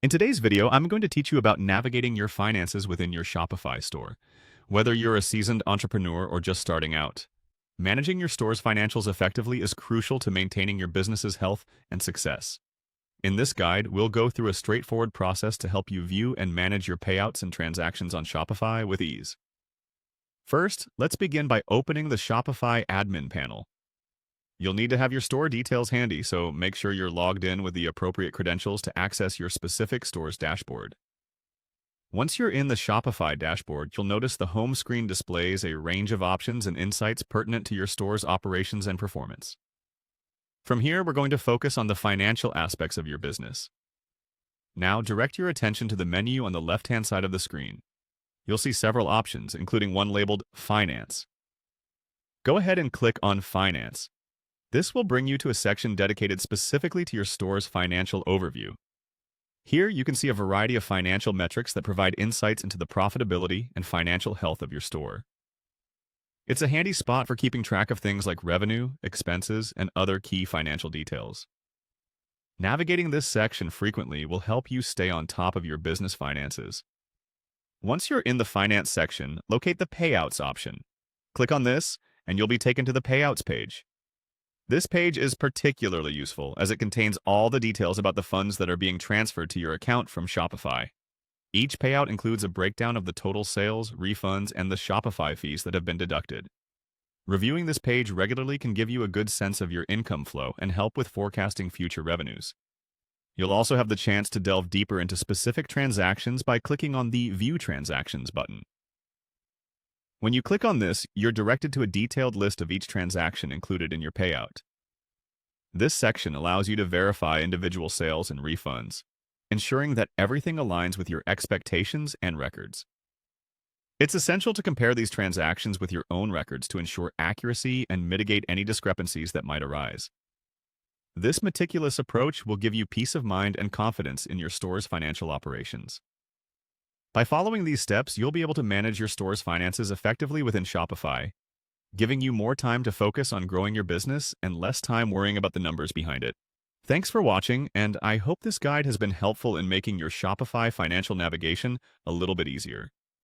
In today's video, I'm going to teach you about navigating your finances within your Shopify store. Whether you're a seasoned entrepreneur or just starting out, managing your store's financials effectively is crucial to maintaining your business's health and success. In this guide, we'll go through a straightforward process to help you view and manage your payouts and transactions on Shopify with ease. First, let's begin by opening the Shopify admin panel. You'll need to have your store details handy, so make sure you're logged in with the appropriate credentials to access your specific store's dashboard. Once you're in the Shopify dashboard, you'll notice the home screen displays a range of options and insights pertinent to your store's operations and performance. From here, we're going to focus on the financial aspects of your business. Now, direct your attention to the menu on the left-hand side of the screen. You'll see several options, including one labeled Finance. Go ahead and click on Finance. This will bring you to a section dedicated specifically to your store's financial overview. Here, you can see a variety of financial metrics that provide insights into the profitability and financial health of your store. It's a handy spot for keeping track of things like revenue, expenses, and other key financial details. Navigating this section frequently will help you stay on top of your business finances. Once you're in the Finance section, locate the Payouts option. Click on this, and you'll be taken to the Payouts page. This page is particularly useful as it contains all the details about the funds that are being transferred to your account from Shopify. Each payout includes a breakdown of the total sales, refunds, and the Shopify fees that have been deducted. Reviewing this page regularly can give you a good sense of your income flow and help with forecasting future revenues. You'll also have the chance to delve deeper into specific transactions by clicking on the View Transactions button. When you click on this, you're directed to a detailed list of each transaction included in your payout. This section allows you to verify individual sales and refunds, ensuring that everything aligns with your expectations and records. It's essential to compare these transactions with your own records to ensure accuracy and mitigate any discrepancies that might arise. This meticulous approach will give you peace of mind and confidence in your store's financial operations. By following these steps, you'll be able to manage your store's finances effectively within Shopify, giving you more time to focus on growing your business and less time worrying about the numbers behind it. Thanks for watching, and I hope this guide has been helpful in making your Shopify financial navigation a little bit easier.